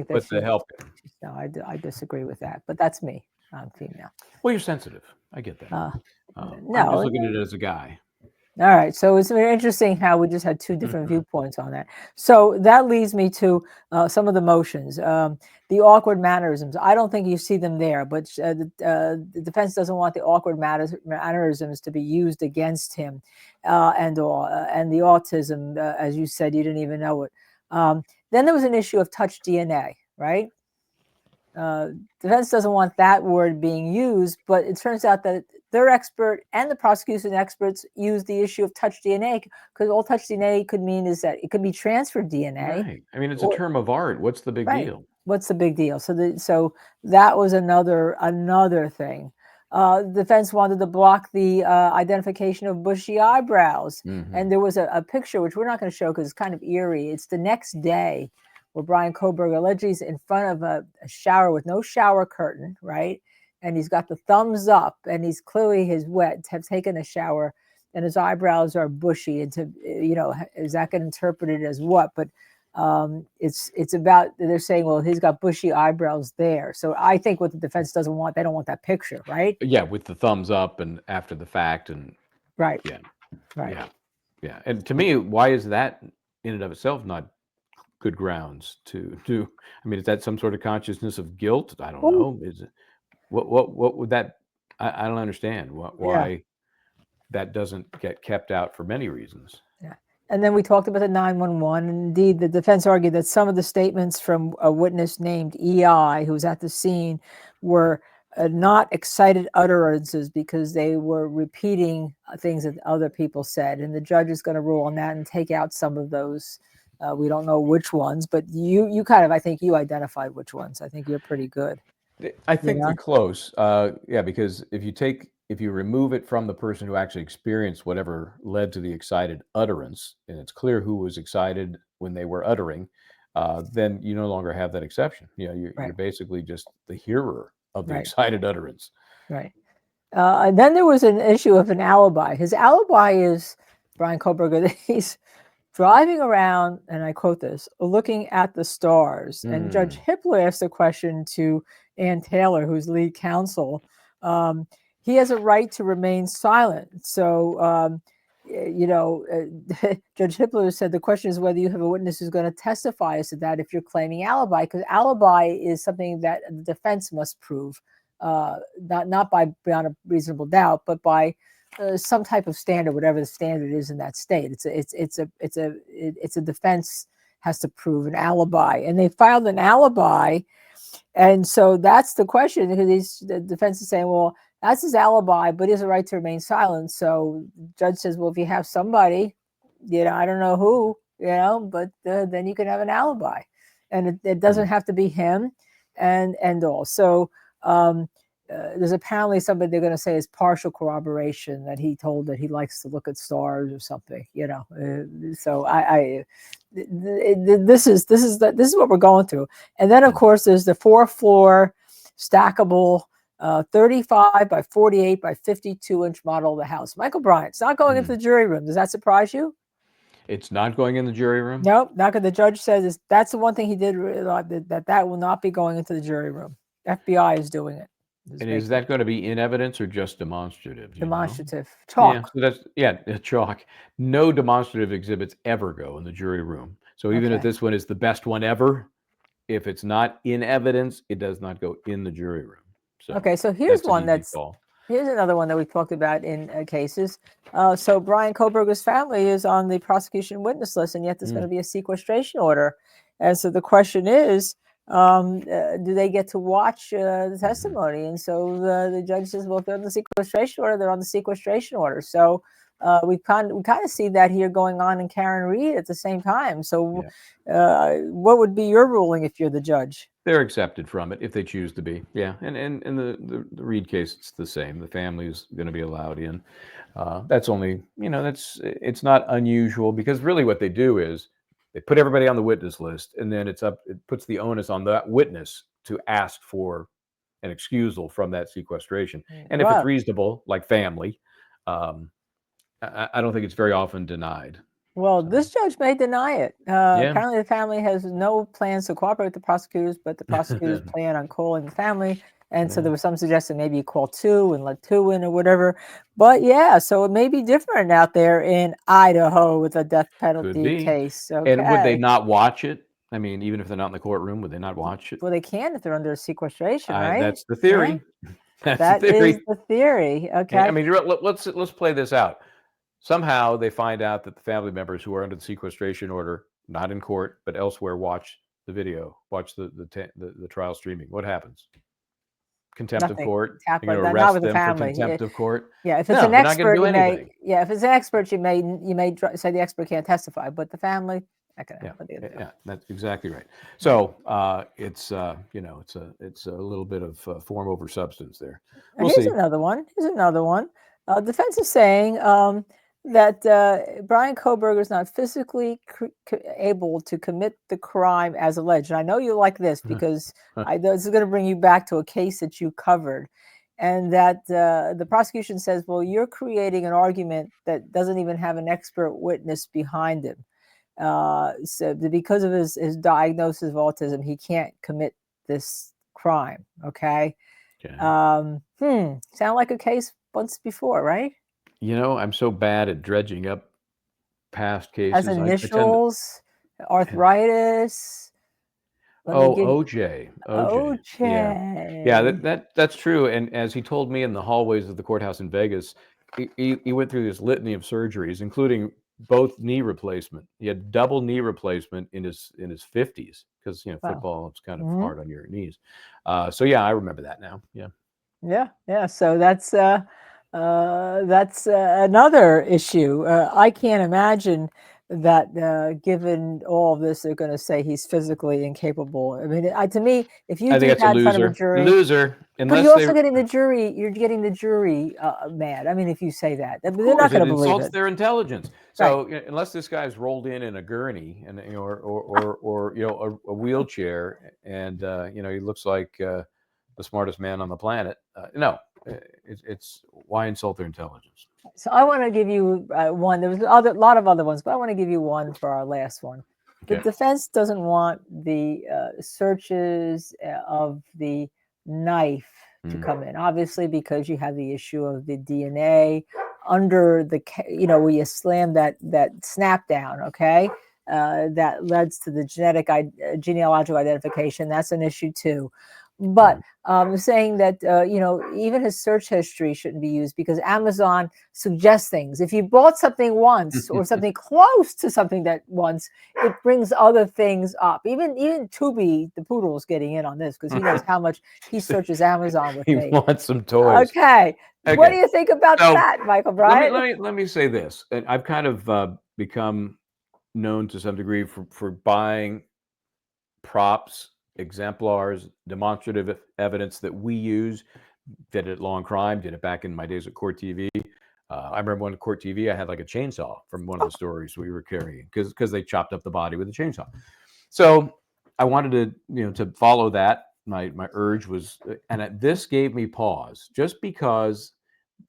but to help him. No, I disagree with that, but that's me. I'm female. Well, you're sensitive. I get that. No, I'm just looking at it as a guy. All right. So it's very interesting how we just had two different viewpoints on that. So that leads me to some of the motions. The awkward mannerisms. I don't think you see them there, but the defense doesn't want the awkward mannerisms to be used against him, and all, and the autism, as you said, you didn't even know it. Then there was an issue of touch DNA, right? Defense doesn't want that word being used, but it turns out that their expert and the prosecution experts use the issue of touch DNA, because all touch DNA could mean is that it could be transferred DNA. Right. I mean, it's a term of art. What's the big Right. deal? What's the big deal? So that was another thing. Defense wanted to block the identification of bushy eyebrows, and there was a picture which we're not going to show because it's kind of eerie. It's the next day where Brian Koberg allegedly is in front of a shower with no shower curtain, right? And he's got the thumbs up, and he's clearly have taken a shower, and his eyebrows are bushy. And is that going to interpret it as what? But it's about, they're saying, well, he's got bushy eyebrows there. So I think what the defense doesn't want, they don't want that picture, right? Yeah, with the thumbs up and after the fact, and Right. yeah, Right. yeah. And to me, why is that in and of itself not good grounds to? I mean, is that some sort of consciousness of guilt? I don't know. Is it what would that? I don't understand why that doesn't get kept out for many reasons. Yeah. And then we talked about the 911. And indeed, the defense argued that some of the statements from a witness named EI, who was at the scene, were not excited utterances because they were repeating things that other people said. And the judge is going to rule on that and take out some of those. We don't know which ones, but you kind of, I think you identified which ones. I think you're pretty good. I think they're close. Yeah, because if you remove it from the person who actually experienced whatever led to the excited utterance, and it's clear who was excited when they were uttering, then you no longer have that exception. You know, you're basically just the hearer of the excited utterance. Right. And then there was an issue of an alibi. His alibi is Brian Koberger. He's driving around, and I quote this, looking at the stars. And Judge Hippler asked a question to Ann Taylor, who's lead counsel. He has a right to remain silent. So, Judge Hippler said the question is whether you have a witness who's going to testify as to that if you're claiming alibi, because alibi is something that the defense must prove, not by beyond a reasonable doubt, but by some type of standard, whatever the standard is in that state. It's a defense has to prove an alibi, and they filed an alibi, and so that's the question, because the defense is saying, well, that's his alibi, but he has a right to remain silent. So the judge says, well, if you have somebody, I don't know who, but then you can have an alibi, and it doesn't have to be him, and all. So there's apparently somebody they're going to say is partial corroboration, that he told that he likes to look at stars or something, so this is what we're going through. And then of course there's the 4-floor stackable 35 by 48 by 52-inch model of the house. Michael Bryant, it's not going into the jury room. Does that surprise you? It's not going in the jury room? Nope, not because the judge says that's the one thing he did, that will not be going into the jury room. FBI is doing it. And is that going to be in evidence or just demonstrative? Demonstrative. Chalk. Yeah, so chalk. No demonstrative exhibits ever go in the jury room. So even if this one is the best one ever, if it's not in evidence, it does not go in the jury room. So so here's here's another one that we talked about in cases. So Brian Koberger's family is on the prosecution witness list, and yet there's going to be a sequestration order. And so the question is, do they get to watch the testimony? And so the judge says, well, if they're on the sequestration order, they're on the sequestration order. So we kind of see that here going on in Karen Reed at the same time. So what would be your ruling if you're the judge? They're accepted from it if they choose to be. Yeah, and in the Reed case, it's the same. The family is going to be allowed in. That's only, it's not unusual, because really what they do is they put everybody on the witness list, and then it puts the onus on that witness to ask for an excusal from that sequestration. And if it's reasonable, like family, I don't think it's very often denied. Well, this judge may deny it. Apparently the family has no plans to cooperate with the prosecutors, but the prosecutors plan on calling the family And so there was some suggestion maybe you call 2 and let 2 in or whatever. But yeah, so it may be different out there in Idaho with a death Could penalty be. case. And would they Okay. not watch it? I mean, even if they're not in the courtroom, would they not watch it? Well, they can if they're under sequestration, right? That's the Yeah, theory. That's the that is theory. the theory. I Okay. mean, let's play this out. Somehow they find out that the family members who are under the sequestration order, not in court but elsewhere, watch the video, watch the trial streaming. What happens? Contempt of Nothing. court. Tap You're on going to that, not arrest with the them for family. contempt of court. Yeah, if it's No, an they're not going expert, to do you may. anything. Yeah, if it's an expert, you may say the expert can't testify, but the family not gonna. What are they gonna do? Yeah, that's exactly right. So it's you know, it's a little bit of form over substance there. We'll Here's see. another one. Defense is saying that Brian Kohberger is not physically able to commit the crime as alleged. And I know you like this because this is going to bring you back to a case that you covered. And that the prosecution says, well, you're creating an argument that doesn't even have an expert witness behind him. So because of his diagnosis of autism, he can't commit this crime. Okay. Sound like a case once before, right? You know, I'm so bad at dredging up past cases. Has initials, arthritis. OJ. OJ. Yeah, that's true. And as he told me in the hallways of the courthouse in Vegas, he went through this litany of surgeries, including both knee replacement. He had double knee replacement in his 50s because football is kind of hard on your knees. So yeah, I remember that now. Yeah. So that's another issue. I can't imagine that given all of this, they're going to say he's physically incapable. I mean, to me, if you I think do that's that a in front of a loser. jury, but Unless you're also getting the jury. You're getting the jury mad. I mean, if you say that, they're not going to believe insults it. their intelligence. So unless this guy's rolled in a gurney and or a wheelchair and he looks like the smartest man on the planet, no, it's why insult their intelligence. So I want to give you one. There was a lot of other ones, but I want to give you one for our last one. The defense doesn't want the searches of the knife to come in, obviously, because you have the issue of the DNA under the, where you slam that snap down, okay? That leads to the genealogical identification. That's an issue too. But saying that, even his search history shouldn't be used because Amazon suggests things. If you bought something once or something close to something that once, it brings other things up. Even Tubi, the poodle, is getting in on this because he knows how much he searches Amazon with me. He wants some toys. Okay. What do you think about that, Michael Bryant? Let me say this. And I've kind of become known to some degree for buying props, exemplars, demonstrative evidence that we use. Did it at Law and Crime, did it back in my days at Court TV. I remember when Court TV, I had like a chainsaw from one of the stories we were carrying because they chopped up the body with a chainsaw. So I wanted to follow that. My urge was, and this gave me pause just because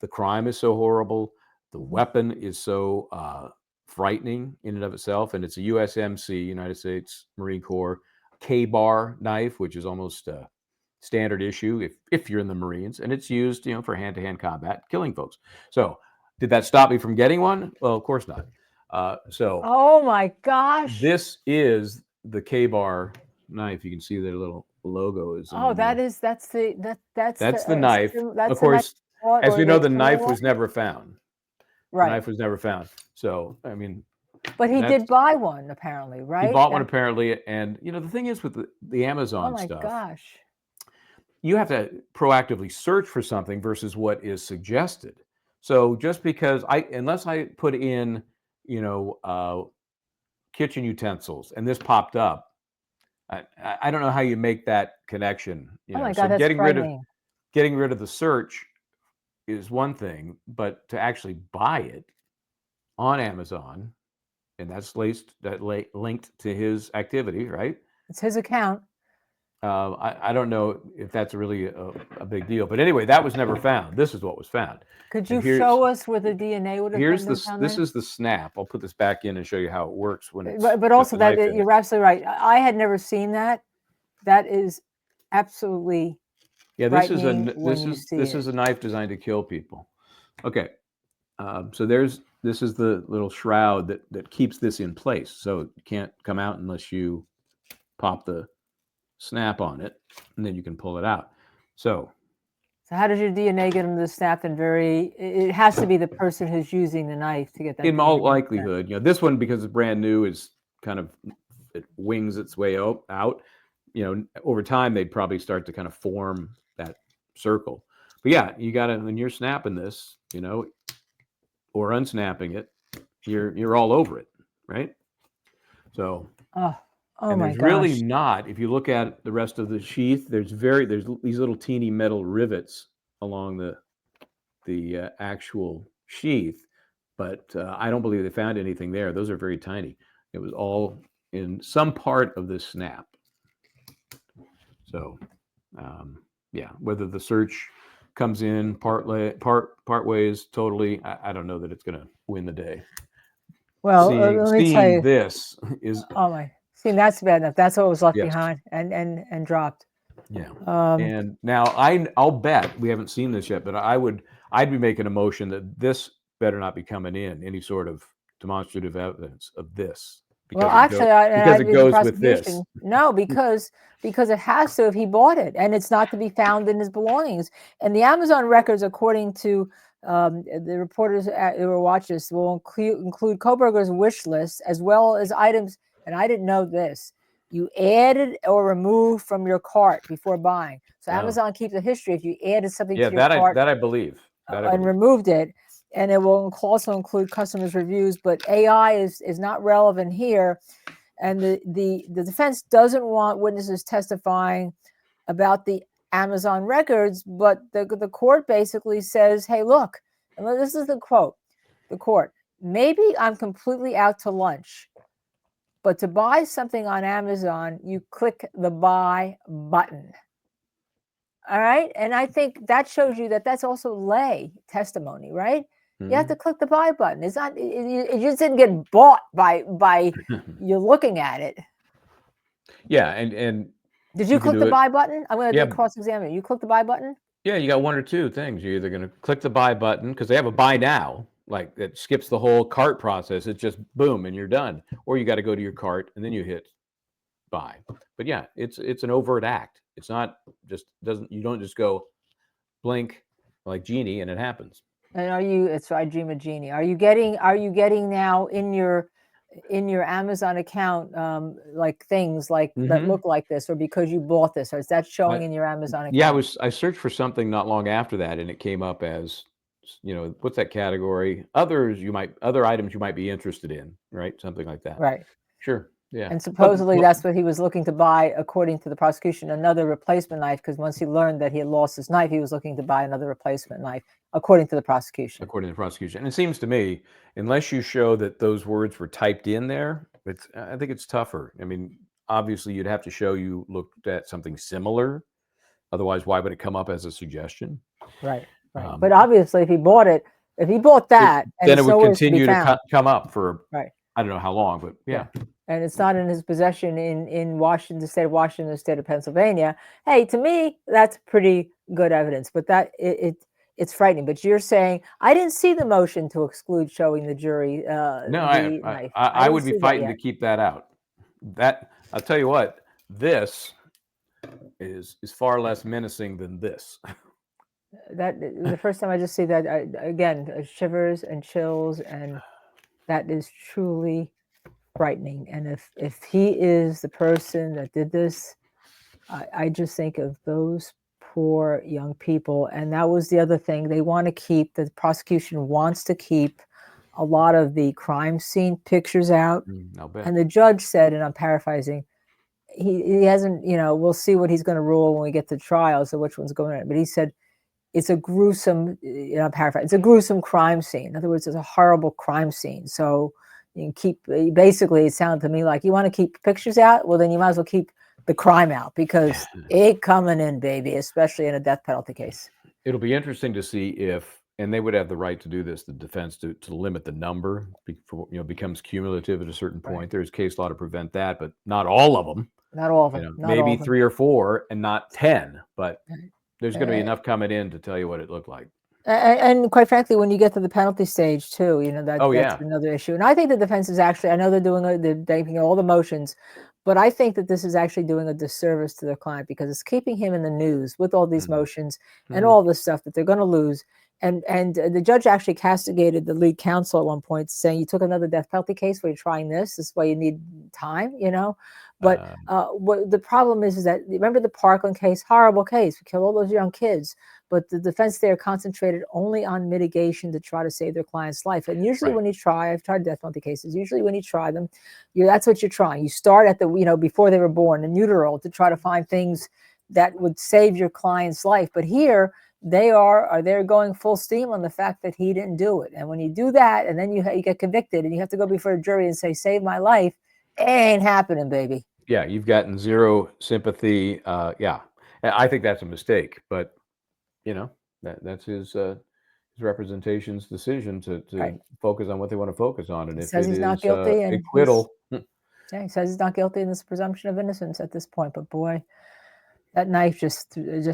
the crime is so horrible. The weapon is so frightening in and of itself. And it's a USMC, United States Marine Corps, K-bar knife, which is almost a standard issue if you're in the Marines, and it's used, for hand-to-hand combat, killing folks. So, did that stop me from getting one? Well, of course not. Oh my gosh! This is the K-bar knife. You can see their little logo is. That's the knife. Of course, as you know, the knife was never found. Right. The knife was never found. So, I mean. But he did buy one, apparently, right? He bought one, apparently. And, the thing is with the Amazon stuff. Oh, my gosh. You have to proactively search for something versus what is suggested. So just because unless I put in, kitchen utensils and this popped up, I don't know how you make that connection. Oh my God, that's getting rid of the search is one thing, but to actually buy it on Amazon. And that's linked to his activity, right? It's his account. I don't know if that's really a big deal, but anyway, that was never found. This is what was found. Could you show us where the DNA would have been found? This is the snap. I'll put this back in and show you how it works when it's. But also that you're absolutely right. I had never seen that. That is absolutely Yeah, this is frightening when you see this it. is a knife designed to kill people. Okay, so this is the little shroud that keeps this in place, so it can't come out unless you pop the snap on it, and then you can pull it out. So how does your DNA get into the snap? And it has to be the person who's using the knife to get that. in all DNA. likelihood, this one, because it's brand new, is kind of, it wings its way out. Over time they'd probably start to kind of form that circle. But yeah, you got to, when you're snapping this, or unsnapping it, you're all over it, right? So, oh and my there's really gosh. not, if you look at the rest of the sheath, there's these little teeny metal rivets along the actual sheath, but I don't believe they found anything there. Those are very tiny. It was all in some part of this snap. So, yeah, whether the search comes in part ways totally, I don't know that it's going to win the day. Well, let me tell seeing you. this is, Oh my, see, that's bad enough. That's what was left Yes. behind and dropped. yeah. Um, And now I'll bet, we haven't seen this yet, but I'd be making a motion that this better not be coming in, any sort of demonstrative evidence of this. well, Because actually, because I'd it be the goes with this. prosecution. No, because it has to if he bought it, and it's not to be found in his belongings. And the Amazon records, according to the reporters who were watching this, will include Koberger's wish list as well as items. And I didn't know this. You added or removed from your cart before buying. So Oh. Amazon keeps a history if you added something Yeah, to your cart that I believe. and removed it. And it will also include customers' reviews, but AI is not relevant here. And the defense doesn't want witnesses testifying about the Amazon records, but the court basically says, hey, look, and this is the quote, the court, maybe I'm completely out to lunch, but to buy something on Amazon, you click the buy button. All right. And I think that shows you that that's also lay testimony, right? You have to click the buy button. It's not, it just didn't get bought by you looking at it. Yeah. And did you click the buy button? I'm going to Yeah. cross-examine you. You click the buy button? Yeah, you got one or two things. You're either going to click the buy button because they have a buy now, like it skips the whole cart process. It's just boom and you're done. Or you got to go to your cart and then you hit buy. But yeah, it's an overt act. It's not just you don't just go blink like Genie and it happens. And it's I Dream of Genie. Are you getting now in your Amazon account like things like that look like this, or because you bought this, or is that showing in your Amazon account? Yeah, I searched for something not long after that and it came up as, what's that category? Other items you might be interested in, right? Something like that. Right. Sure. Yeah. And supposedly that's what he was looking to buy, according to the prosecution, another replacement knife, because once he learned that he had lost his knife, he was looking to buy another replacement knife, according to the prosecution. According to the prosecution. And it seems to me, unless you show that those words were typed in there, I think it's tougher. I mean, obviously you'd have to show you looked at something similar. Otherwise, why would it come up as a suggestion? Right. But obviously, if he bought that, then it would continue to come up for, right, I don't know how long, but yeah. And it's not in his possession in Washington, the state of Washington, the state of Pennsylvania. Hey, to me, that's pretty good evidence. But that it's frightening. But you're saying I didn't see the motion to exclude showing the jury. No, knife. I would be fighting to keep that out. That I'll tell you what, this is far less menacing than this. That the first time I just see that again, shivers and chills, and that is truly frightening. And if he is the person that did this, I just think of those poor young people. And that was the other thing. They want to keep, the prosecution wants to keep a lot of the crime scene pictures out. I'll bet. And the judge said, and I'm paraphrasing, he hasn't, we'll see what he's going to rule when we get to trial, so which one's going on. But he said, it's a gruesome, I'm paraphrasing, it's a gruesome crime scene. In other words, it's a horrible crime scene. So you can keep, basically, it sounded to me like you want to keep pictures out, well, then you might as well keep the crime out, because it coming in, baby, especially in a death penalty case. It'll be interesting to see if, and they would have the right to do this, the defense, to limit the number, before, becomes cumulative at a certain point. Right. There's case law to prevent that, but not all of them. Not all of them. Maybe 3 or 4 and not 10, but there's going to be enough coming in to tell you what it looked like. And quite frankly, when you get to the penalty stage too, Oh, that's yeah. another issue. And I think the defense is actually, I know they're making all the motions, but I think that this is actually doing a disservice to their client because it's keeping him in the news with all these motions and all this stuff that they're going to lose. And the judge actually castigated the lead counsel at one point, saying, you took another death penalty case where you're trying this is why you need time, But what the problem is that, remember the Parkland case, horrible case, we killed all those young kids. But the defense there concentrated only on mitigation to try to save their client's life. And usually when you try, I've tried death penalty cases, usually when you try them, that's what you're trying. You start at the, before they were born, in utero, to try to find things that would save your client's life. But here, they're going full steam on the fact that he didn't do it. And when you do that, and then you get convicted, and you have to go before a jury and say, save my life, it ain't happening, baby. Yeah, you've gotten zero sympathy. Yeah, I think that's a mistake, but that's his representation's decision to focus on what they want to focus on, and He if says it he's is not guilty, and acquittal. Yeah, he says he's not guilty, and there's a presumption of innocence at this point. But boy, that knife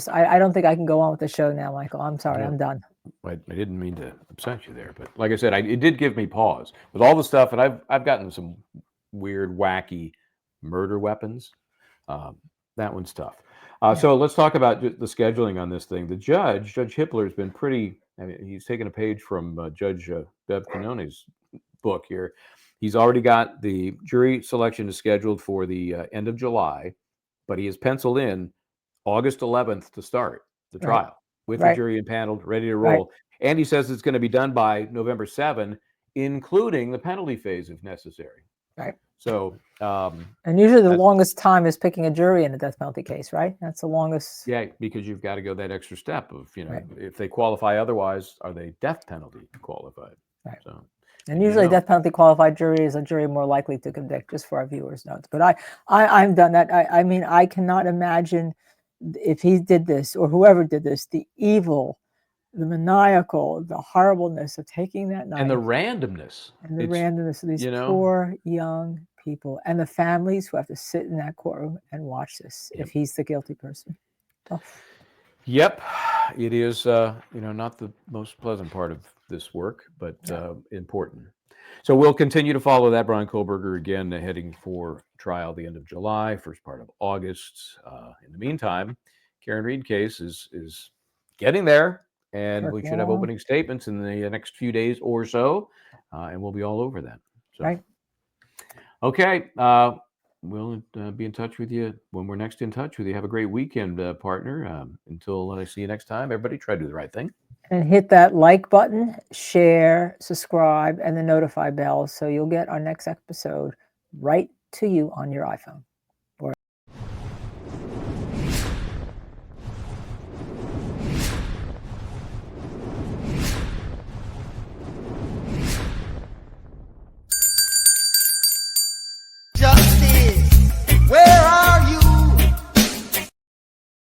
I don't think I can go on with the show now, Michael. I'm sorry, I'm done. I didn't mean to upset you there, but like I said, it did give me pause with all the stuff, and I've gotten some weird, wacky murder weapons. That one's tough. So let's talk about the scheduling on this thing. The Judge Hippler, has been pretty. I mean, he's taken a page from Judge Bev Canone's book here. He's already got the jury selection is scheduled for the end of July, but he has penciled in August 11th to start the trial with the jury impaneled, ready to roll. And he says it's going to be done by November 7, including the penalty phase if necessary. Right. So, and usually the longest time is picking a jury in a death penalty case, right? That's the longest. Yeah, because you've got to go that extra step of, if they qualify otherwise, are they death penalty qualified? Right. So, and usually death penalty qualified jury is a jury more likely to convict, just for our viewers' notes. But I'm done that. I mean, I cannot imagine if he did this or whoever did this, the evil, the maniacal, the horribleness of taking that knife. And the randomness. And the randomness of these poor young people and the families who have to sit in that courtroom and watch this if he's the guilty person. Tough. Yep. It is, not the most pleasant part of this work, but important. So we'll continue to follow that. Brian Kohlberger, again, heading for trial the end of July, first part of August. In the meantime, Karen Reed case is getting there, and we should have opening statements in the next few days or so, and we'll be all over that. So, right. Okay. We'll be in touch with you when we're next in touch with you. Have a great weekend, partner. Until I see you next time, everybody try to do the right thing. And hit that like button, share, subscribe, and the notify bell so you'll get our next episode right to you on your iPhone.